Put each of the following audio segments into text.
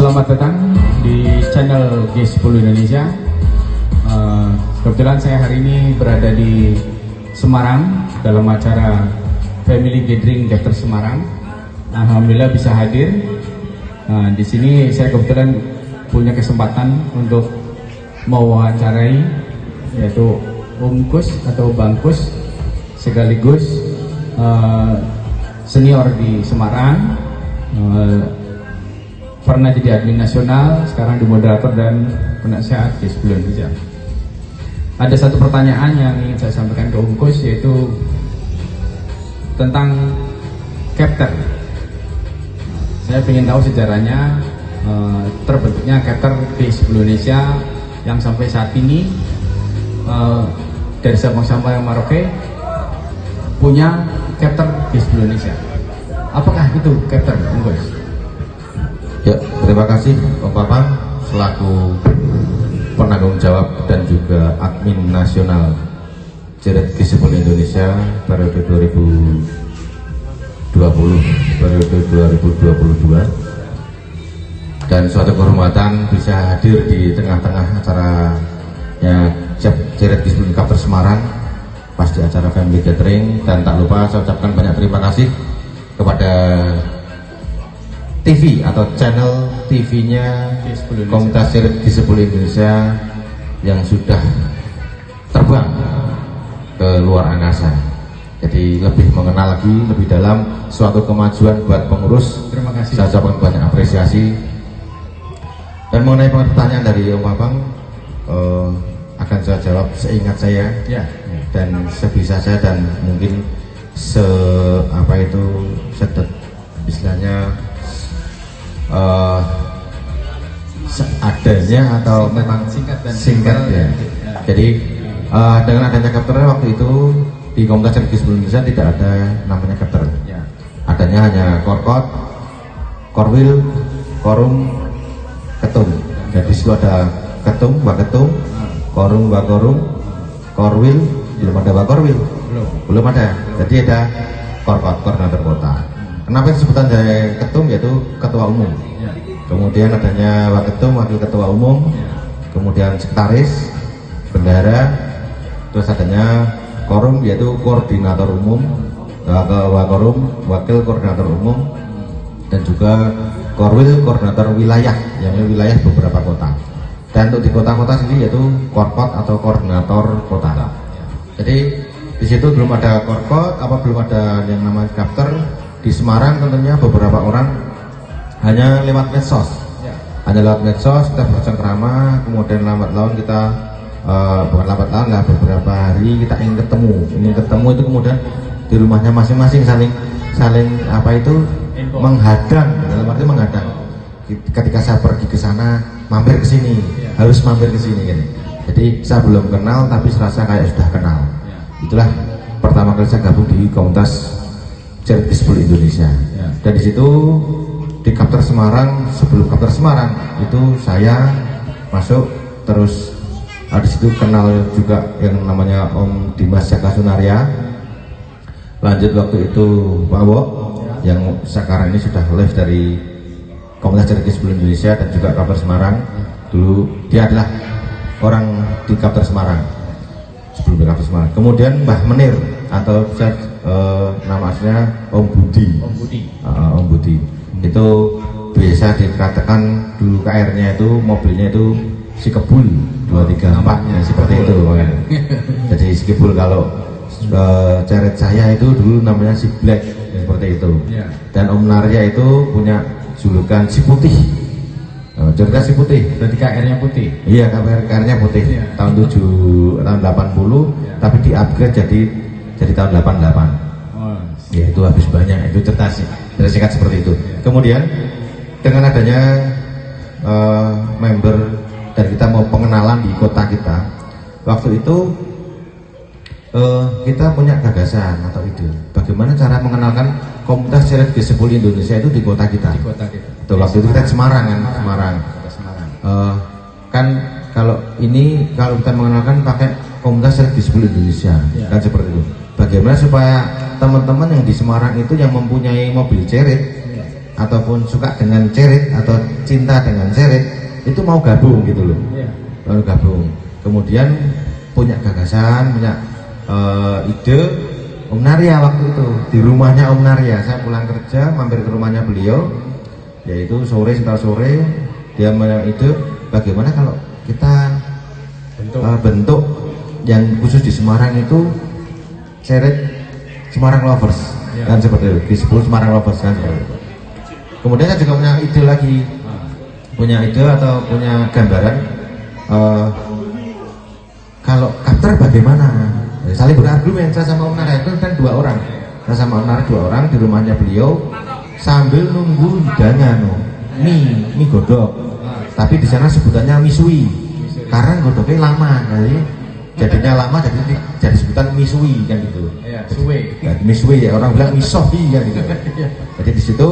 Selamat datang di channel G10 Indonesia. Kebetulan saya hari ini berada di Semarang dalam acara Family Gathering Daftar Semarang. Alhamdulillah bisa hadir. Di sini saya kebetulan punya kesempatan untuk mewawancarai yaitu Om Kus atau Bang Kus, sekaligus senior di Semarang. Pernah jadi admin nasional, sekarang di moderator dan penasehat di G10 Indonesia. Ada satu pertanyaan yang ingin saya sampaikan ke Om Kus, yaitu tentang chapter. Saya ingin tahu sejarahnya terbentuknya chapter G10 Indonesia yang sampai saat ini dari Sabang sampai Merauke punya chapter G10 Indonesia. Apakah itu chapter, Om Kus? Ya, terima kasih Om Papang selaku penanggung jawab dan juga admin nasional Ceret G10 Indonesia periode 2020 periode 2022, dan suatu kehormatan bisa hadir di tengah-tengah acaranya Ceret G10 Chapter Semarang pas di acara Family Gathering. Dan tak lupa saya ucapkan banyak terima kasih kepada TV atau channel TV-nya Komunitas Ceret G10 Indonesia yang sudah terbang ke luar angkasa. Jadi lebih mengenal lagi, lebih dalam, suatu kemajuan buat pengurus. Terima kasih. Saya ucapkan banyak apresiasi. Dan mengenai pertanyaan dari Om Papang, akan saya jawab seingat saya Ya. dan sebisa saya, dan mungkin istilahnya seadanya atau memang singkat ya. Jadi dengan adanya chapter waktu itu di Komunitas Ceret G10 Indonesia tidak ada namanya chapter ya. Adanya hanya korkot, korwil, korum, ketum. Jadi situ ada ketum, waketum, korum, wakorum, korwil, belum ada wakorwil, belum ada. Jadi ada korkot, koordinator kota. Kenapa sebutan dari ketum, yaitu ketua umum. Kemudian adanya waketum, wakil ketua umum. Kemudian sekretaris, bendahara. Terus adanya korum, yaitu koordinator umum. Wakorum, wakil koordinator umum. Dan juga korwil, koordinator wilayah, yang wilayah beberapa kota. Dan untuk di kota-kota sendiri yaitu korkot atau koordinator kota. Jadi di situ belum ada korkot, belum ada yang namanya chapter. Di Semarang tentunya beberapa orang hanya lewat medsos, hanya lewat medsos kita bercengkrama, kemudian lambat laun kita bukan lambat laun lah, beberapa hari kita ingin ketemu itu, kemudian di rumahnya masing-masing saling menghadang, dalam arti menghadang. Ketika saya pergi ke sana, mampir ke sini, harus mampir ke sini gitu. Jadi saya belum kenal tapi serasa kayak sudah kenal. Itulah pertama kali saya gabung di Komunitas Ceret G10 Indonesia. Dan di situ di Chapter Semarang, sebelum Chapter Semarang itu saya masuk, terus di situ kenal juga yang namanya Om Dimas Jaka Sunaria. Lanjut waktu itu Pak Wo yang sekarang ini sudah live dari Komunitas Ceret G10 Indonesia dan juga Chapter Semarang. Dulu dia adalah orang di Chapter Semarang sebelum Chapter Semarang. Kemudian Mbah Menir atau nama aslinya Om Budi. Om Budi itu biasa dikatakan dulu KR-nya itu, mobilnya itu si Kebul 234 ya, seperti itu kan. Jadi si Kebul, kalau Ceret saya itu dulu namanya si Black ya, seperti itu. Dan Om Narya itu punya julukan si Putih. Julukan si Putih. Berarti KR-nya putih. Iya, KR-nya putih. Tahun 80, tapi di upgrade jadi tahun 88. Ya itu habis banyak, itu cerdas singkat seperti itu. Kemudian dengan adanya member dan kita mau pengenalan di kota kita, waktu itu kita punya gagasan atau ide bagaimana cara mengenalkan Komunitas Ceret G10 Indonesia itu di kota kita. Tuh, waktu itu kita di Semarang kan, Semarang. Kan kalau kita mengenalkan pakai Komunitas Ceret G10 Indonesia, kan seperti itu. Bagaimana supaya teman-teman yang di Semarang itu yang mempunyai mobil Ceret ataupun suka dengan cerit atau cinta dengan cerit itu mau gabung gitu loh. Mau gabung. Kemudian punya gagasan, punya ide. Om Narya waktu itu di rumahnya Om Narya, saya pulang kerja mampir ke rumahnya beliau, yaitu sekitar sore dia punya ide bagaimana kalau kita bentuk yang khusus di Semarang itu cerit Semarang Lovers kan seperti itu, disebut Semarang Lovers kan seperti itu. Kemudian saya juga punya ide lagi, punya ide atau punya gambaran kalau kapter bagaimana. Saling berargumen saya sama Om Narya itu kan 2 orang. Saya sama Om Narya 2 orang di rumahnya beliau sambil nunggu hidangan mie godok. Tapi di sana sebutannya misui karena godoknya lama, jadinya lama jadi sebutan misui kan gitu. Misui ya, orang bilang misohi kan gitu. Jadi di situ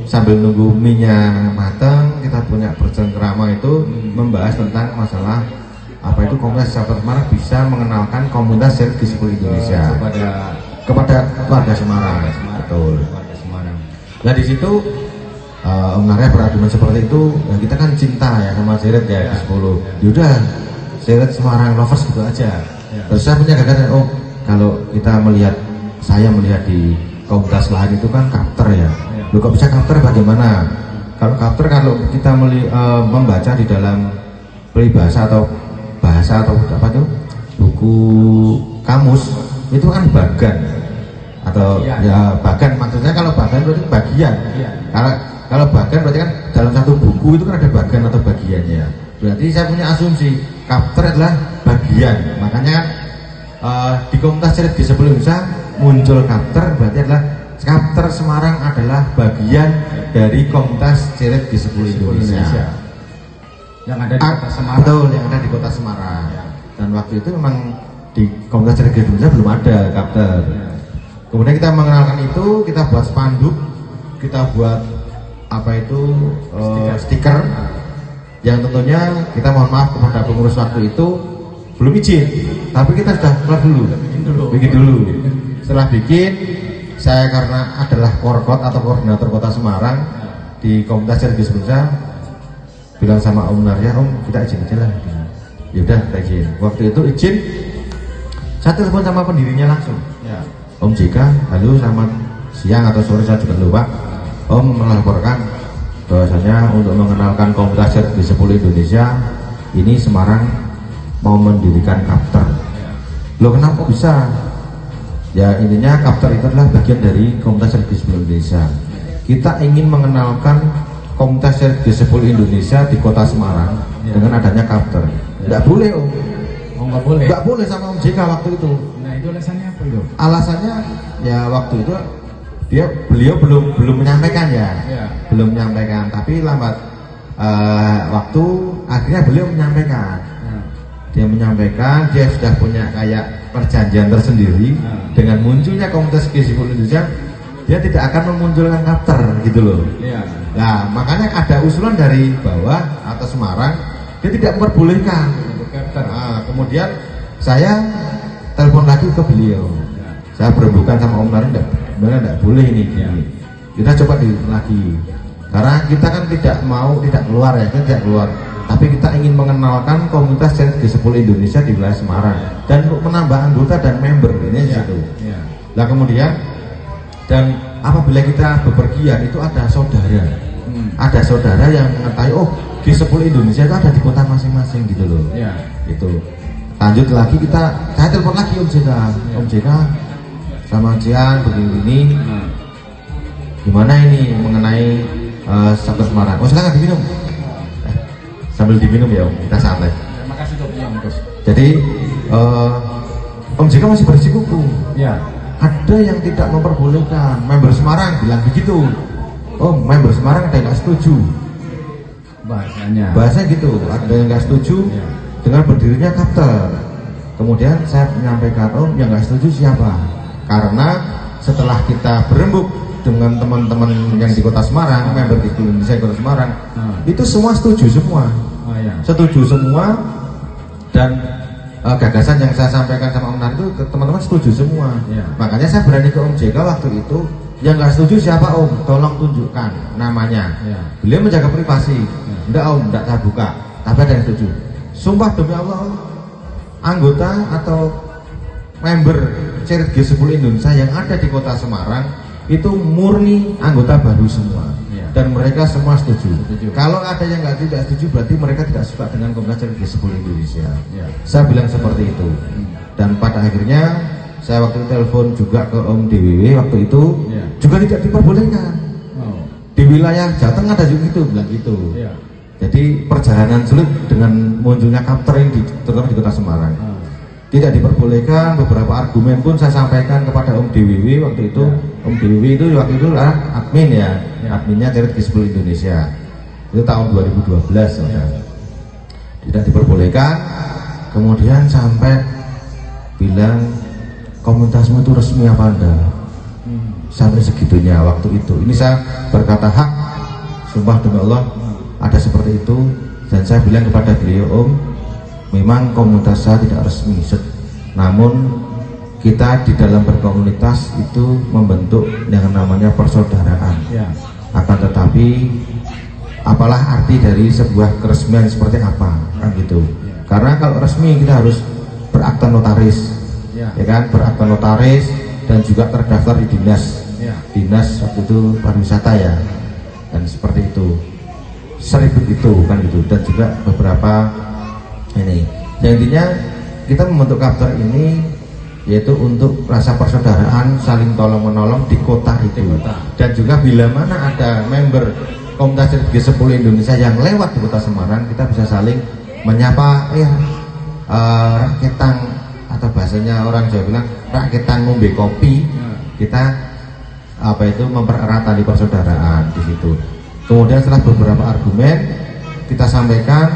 sambil nunggu mie-nya matang kita punya bercengkerama itu membahas tentang masalah apa itu komunitas sahabat Semarang bisa mengenalkan komunitas cerit G10 Indonesia kepada warga Semarang. Betul. Nah di situ Om Narya berargumen seperti itu, ya kita kan cinta ya sama cerit ya G10. Yaudah cerit Semarang Lovers gitu aja. Terus saya punya gagasan, kalau kita saya melihat di komunitas lain itu kan kapter ya. Lu kok bisa kapter bagaimana? Kalau kapter kalau kita membaca di dalam peribahasa atau bahasa atau apa tuh buku kamus itu kan bagan atau ya bagan, maksudnya kalau bagan berarti bagian. Kalau bagan berarti kan dalam satu buku itu kan ada bagan atau bagiannya. Berarti saya punya asumsi kapter adalah bagian. Makanya kan di komunitas cerit G10 Indonesia muncul kapter, berarti adalah kapter Semarang adalah bagian dari komunitas cerit G10 Indonesia. Yang ada di kota Semarang. Betul, yang ada di kota Semarang. Dan waktu itu memang di komunitas cerit G10 Indonesia belum ada kapter. Kemudian kita mengenalkan itu, kita buat spanduk, kita buat apa itu stiker yang tentunya kita mohon maaf kepada pengurus waktu itu belum izin, tapi kita sudah keluar bikin dulu. Setelah bikin, saya karena adalah korkot atau koordinator kota Semarang di komunitas cerit G10 Indonesia bilang sama Om Narya, kita izin aja lah. Yaudah kita izin. Waktu itu izin, saya telepon sama pendirinya langsung. Om JK, halo selamat siang atau sore saya juga lupa. Om melaporkan bahwasanya untuk mengenalkan komunitas cerit G10 Indonesia ini Semarang mau mendirikan kapter. Loh kenapa bisa? Ya intinya kapter itu adalah bagian dari komunitas cerit G10 Indonesia. Kita ingin mengenalkan komunitas cerit G10 Indonesia di kota Semarang dengan adanya kapter. Tidak boleh Om. Nggak boleh. Nggak boleh sama Om JK waktu itu. Nah itu alasannya apa itu? Alasannya ya waktu itu beliau belum menyampaikan belum menyampaikan, tapi lambat waktu akhirnya beliau menyampaikan. Dia menyampaikan dia sudah punya kayak perjanjian tersendiri dengan munculnya komunitas G10 Indonesia, dia tidak akan memunculkan kapter gitu loh. Nah makanya ada usulan dari bawah atau Semarang, dia tidak memperbolehkan kapter. Kemudian saya telepon lagi ke beliau, saya berembukan sama Om Narya, tidak boleh ini. Kita coba lagi, karena kita kan tidak keluar ya, kita tidak keluar, tapi kita ingin mengenalkan komunitas cerit G10 Indonesia di wilayah Semarang dan untuk menambah anggota dan member ini situ. Nah kemudian dan apabila kita bepergian itu ada saudara yang mengetahui G10 Indonesia itu ada di kota masing-masing gitu loh. Itu lanjut lagi saya telepon lagi Om JK sama Cian begini gimana ini mengenai sahabat Semarang. Silakan diminum. Sambil diminum ya Om, kita santai. Terima kasih Om. Jadi Om JK masih bersikuku. Ada yang tidak memperbolehkan. Member Semarang bilang begitu. Member Semarang ada yang nggak setuju. Bahasanya gitu. Ada yang nggak setuju dengan berdirinya kapter. Kemudian saya menyampaikan, yang nggak setuju siapa? Karena setelah kita berembuk dengan teman-teman yang di kota Semarang, member di Indonesia di kota Semarang, itu semua setuju semua. Setuju semua, dan gagasan yang saya sampaikan sama Om Narya itu teman-teman setuju semua. Makanya saya berani ke Om JK waktu itu, Yang nggak setuju siapa Om? Tolong tunjukkan namanya. Ya. Beliau menjaga privasi. Enggak Om, enggak saya buka. Tapi ada yang setuju. Sumpah demi Allah Om, anggota atau member Cerit G10 Indonesia yang ada di kota Semarang itu murni anggota baru semua. Ya. Dan mereka semua setuju. Setuju. Kalau ada yang tidak setuju berarti mereka tidak suka dengan komunitas Cerit G10 Indonesia. Ya. Saya bilang seperti itu. Dan pada akhirnya saya waktu itu telepon juga ke Om DWW waktu itu Ya. juga tidak diperbolehkan. Oh. Di wilayah Jateng ada juga gitu, bilang gitu. Ya. Jadi perjalanan sulit dengan munculnya kapter ini terutama di kota Semarang. Oh. Tidak diperbolehkan, beberapa argumen pun saya sampaikan kepada Om DWW waktu itu. Ya. Om DWW itu waktu itu admin ya, Ya. adminnya Cerit G10 Indonesia. Itu tahun 2012 Ya. Tidak diperbolehkan. Kemudian sampai bilang komunitasmu itu resmi apa enggak? Sampai segitunya waktu itu. Ini saya berkata hak, sumpah demi Allah ada seperti itu. Dan saya bilang kepada beliau, Om, memang komunitas saya tidak resmi, namun kita di dalam berkomunitas itu membentuk yang namanya persaudaraan. Ya. Akan tetapi apalah arti dari sebuah keresmian seperti apa, kan gitu. Karena kalau resmi kita harus berakta notaris, Ya. ya kan, berakta notaris dan juga terdaftar di dinas, Ya. dinas waktu itu pariwisata ya, dan seperti itu. Seribut itu kan gitu, dan juga beberapa ini. Yang intinya kita membentuk kapter ini yaitu untuk rasa persaudaraan, saling tolong menolong di kota itu. Di kota. Dan juga bila mana ada member komunitas G10 Indonesia yang lewat di kota Semarang, kita bisa saling menyapa, raketang, atau bahasanya orang Jawa bilang raketang ngombe kopi. Kita mempererat tali persaudaraan di situ. Kemudian setelah beberapa argumen kita sampaikan,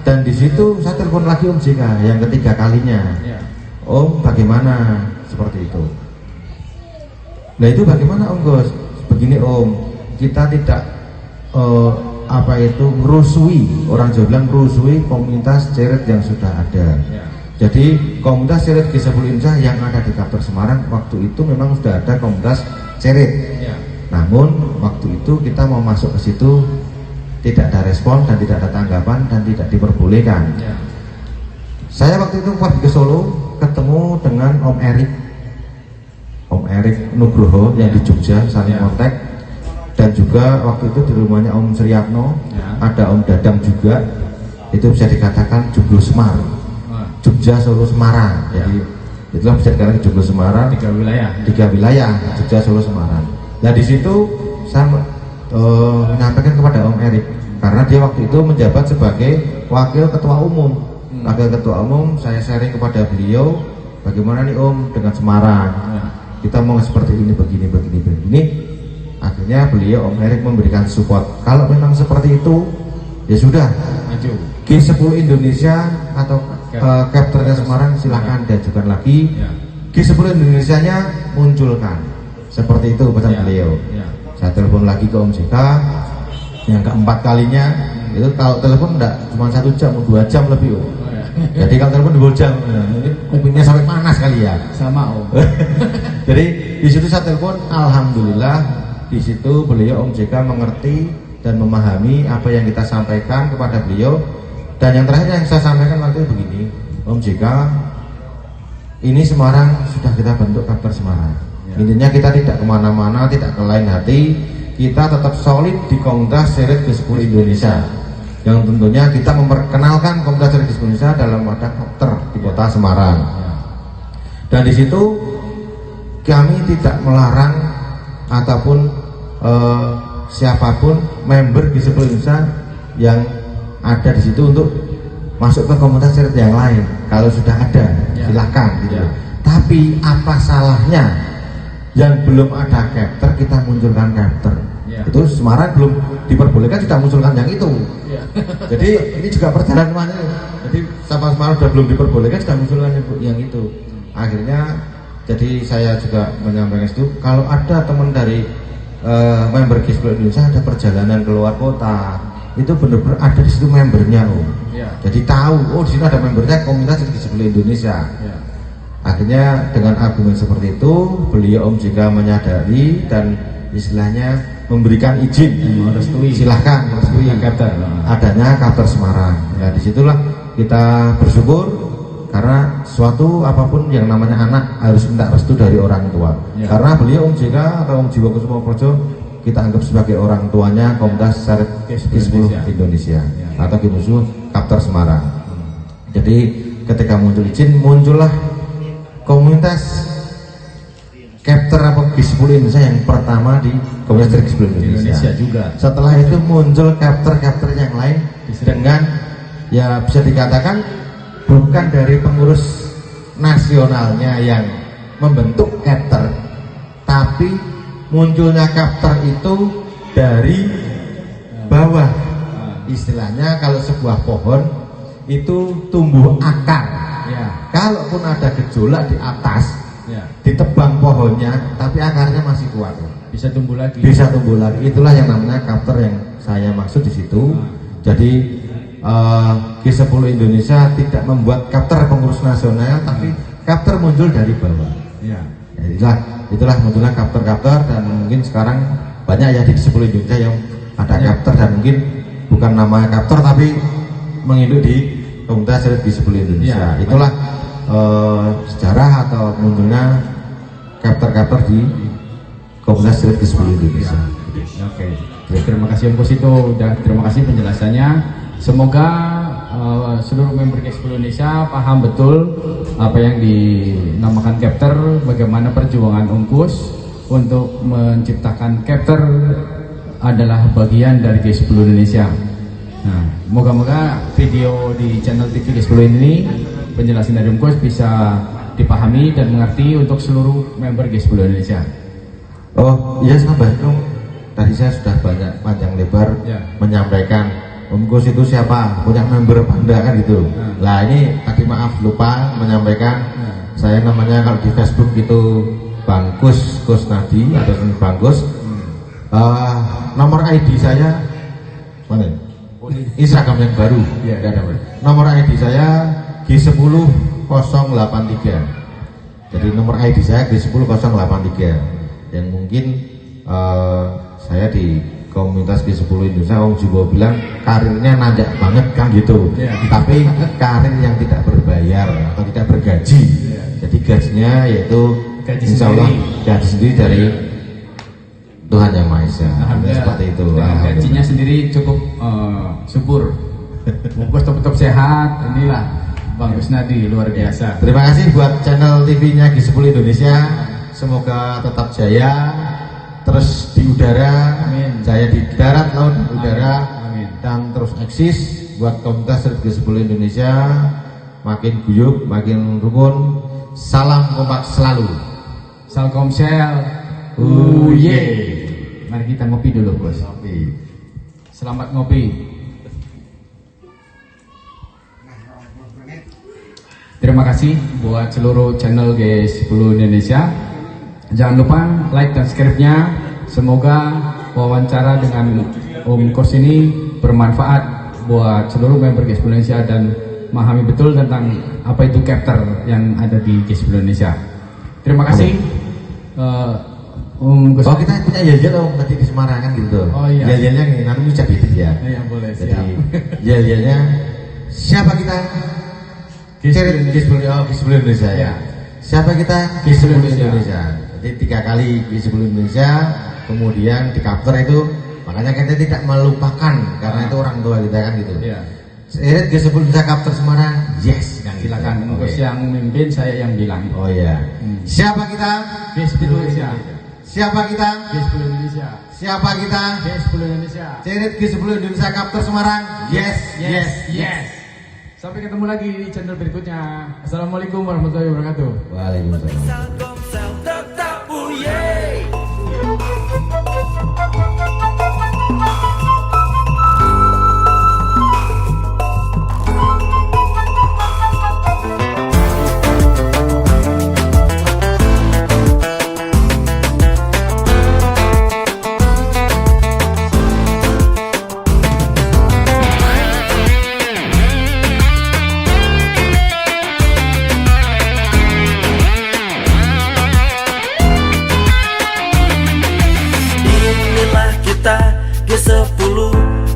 dan di situ saya telepon lagi Om JK yang ketiga kalinya. Ya. Om, bagaimana seperti itu? Nah itu bagaimana Om Gus? Begini Om, kita tidak merusui, orang Jawa bilang merusui komunitas Cerit yang sudah ada. Ya. Jadi komunitas Cerit G10 Indonesia yang ada di Kapter Semarang waktu itu memang sudah ada komunitas Cerit. Ya. Namun waktu itu kita mau masuk ke situ tidak ada respon dan tidak ada tanggapan dan tidak diperbolehkan. Ya. Saya waktu itu pergi ke Solo ketemu dengan Om Erik Nugroho yang di Jogja, saling Ya. kontak. Dan juga waktu itu di rumahnya Om Suryatno, Ya. ada Om Dadang juga. Itu bisa dikatakan Joglo Semar, Wah. Jogja Solo Semarang. Ya. Jadi itulah bisa dikatakan Joglo Semarang, 3 wilayah. 3 wilayah, Jogja Solo Semarang. Nah di situ saya menyampaikan kepada Om Erik karena dia waktu itu menjabat sebagai wakil ketua umum. Wakil ketua umum, saya sharing kepada beliau bagaimana nih Om dengan Semarang. Ya. Kita mau seperti ini, begini. Akhirnya beliau Om Erik memberikan support. Kalau memang seperti itu, ya sudah. Maju. G10 Indonesia atau kapternya Semarang silahkan diajukan lagi. Ya. G10 Indonesianya munculkan. Seperti itu pesan Ya. beliau. Ya. Saya telepon lagi ke Om JK yang keempat kalinya. Itu kalau telepon enggak cuma 1 jam, 2 jam lebih Om. Oh, ya. Jadi kalau telepon 2 jam, ini kupingnya sampai panas kali ya. Sama Om. Jadi di situ saya telepon, alhamdulillah di situ beliau Om JK mengerti dan memahami apa yang kita sampaikan kepada beliau. Dan yang terakhir yang saya sampaikan waktu itu begini, Om JK, ini Semarang sudah kita bentuk Kapter Semarang. Ya. Intinya kita tidak kemana-mana, tidak ke lain hati, kita tetap solid di komunitas Cerit G10 Indonesia. Yang tentunya kita memperkenalkan komunitas Cerit G10 Indonesia dalam wadah Kapter di kota Semarang. Ya. Dan di situ kami tidak melarang ataupun siapapun member G10 Indonesia yang ada di situ untuk masuk ke komunitas Cerit yang lain. Kalau sudah ada, Ya. silakan gitu. Ya. Tapi apa salahnya yang belum ada kapter kita munculkan kapter? Ya. Itu Semarang belum diperbolehkan sudah munculkan yang itu. Ya. Jadi ini juga perjalanan. Jadi sama Semarang sudah belum diperbolehkan sudah munculkan yang itu. Akhirnya jadi saya juga menyampaikan itu kalau ada teman dari member G10 Indonesia ada perjalanan keluar kota, itu benar-benar ada di situ membernya Om. Ya. Jadi tahu, oh di sini ada membernya komunitas G10 Indonesia. Ya. Akhirnya dengan argumen seperti itu, beliau Om JK menyadari dan istilahnya memberikan izin, merestui. silahkan merestui Kapter. adanya Kapter Semarang. Nah disitulah kita bersyukur karena suatu apapun yang namanya anak harus minta restu dari orang tua. Ya. Karena beliau Om JK atau Om Jiwo Kusumo Projo kita anggap sebagai orang tuanya Komunitas Syarif G10 Indonesia atau G10 Kapter Semarang. Jadi ketika muncul izin, muncullah komunitas Kapter apa G10 Indonesia yang pertama di Komunitas Syarif G10 Indonesia juga. Setelah itu muncul Kapter-Kapter yang lain dengan ya bisa dikatakan bukan dari pengurus nasionalnya yang membentuk Kapter, tapi munculnya Kapter itu dari bawah. Istilahnya kalau sebuah pohon itu tumbuh akar. Ya. Kalaupun ada gejolak di atas, Ya. ditebang pohonnya, tapi akarnya masih kuat. Bisa tumbuh lagi. Bisa tumbuh lagi. Itulah yang namanya Kapter yang saya maksud di situ. Jadi G10 Indonesia tidak membuat Kapter pengurus nasional, tapi Kapter muncul dari bawah. Ya. Ya, itulah munculnya Kapter-Kapter dan mungkin sekarang banyak ya di G10 Indonesia yang ada Kapter dan mungkin bukan nama Kapter tapi menginduk di Komunitas Syarif G10 Indonesia. Ya, itulah sejarah atau munculnya Kapter-Kapter di Komunitas Syarif G10 Indonesia. Oke. Terima kasih Om Kusito dan terima kasih penjelasannya. Semoga seluruh member G10 Indonesia paham betul apa yang dinamakan Kapter, bagaimana perjuangan Om Kus untuk menciptakan Kapter adalah bagian dari G10 Indonesia. Nah, moga-moga video di channel TV G10 ini penjelasan dari Om Kus bisa dipahami dan mengerti untuk seluruh member G10 Indonesia. Oh iya sahabat, tadi saya sudah banyak panjang lebar Ya. menyampaikan Om Kus itu siapa, punya member apa enggak kan gitu. Lah ini tadi maaf lupa menyampaikan, saya namanya kalau di Facebook itu Bang Kus Kusnadi atau Bang Kus. Nomor ID saya mana? Instagram yang baru. Ya. Nomor ID saya G10-083. Jadi nomor ID saya G10-083 yang mungkin saya di Komunitas G10 Indonesia Om Jiwo bilang karirnya nanjak banget kan gitu. Ya. Tapi karir yang tidak berbayar atau tidak bergaji. Jadi gajinya yaitu Gaji insya Allah sendiri. gaji sendiri dari Tuhan Yang Maha Esa. Alhamdulillah, Seperti itu. dengan gajinya sendiri cukup subur. Bungkus tetap sehat. Inilah Bang Kusnadi luar biasa. Terima kasih buat channel TV-nya G10 Indonesia. Semoga tetap jaya. Terus di udara, Amin. jaya di darat, laut, udara, Amin. dan terus eksis buat komunitas G10 Indonesia. Makin guyup, makin rukun. Salam kompak selalu. Salkomsel. Mari kita ngopi dulu, Bos. Selamat ngopi. Terima kasih buat seluruh channel G10 Indonesia. Jangan lupa like dan subscribe-nya. Semoga wawancara dengan Om Kus ini bermanfaat buat seluruh member G10 Indonesia dan memahami betul tentang apa itu Kapter yang ada di G10 Indonesia. Terima kasih. Om Kus. Oh kita punya yel-yel om tadi di Semarang kan gitu. Oh, iya. Yel-yelnya nih, nanti ucap itu ya. Ya boleh, Jadi siap. yel-yelnya siapa kita? G10 G10 Indonesia ya. Siapa kita? G10 G10 Indonesia. Jadi 3 kali G10 Indonesia, kemudian di Kapter itu, makanya kita tidak melupakan karena itu orang tua kita kan gitu. Iya. G10 Indonesia Kapter Semarang, yes. Kan gitu. Silakan Om Kus Oke. yang memimpin, saya yang bilang. Oh iya. Siapa kita? G10 Indonesia. Siapa kita? G10 Indonesia. Siapa kita? G10 Indonesia. Cerit G10 Indonesia Kapter Semarang. Yes, yes, yes. Sampai ketemu lagi di channel berikutnya. Assalamualaikum warahmatullahi wabarakatuh. Waalaikumsalam. Telkomsel tetap puye.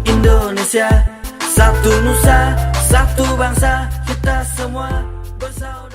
Indonesia, satu nusa, satu bangsa, kita semua bersaudara.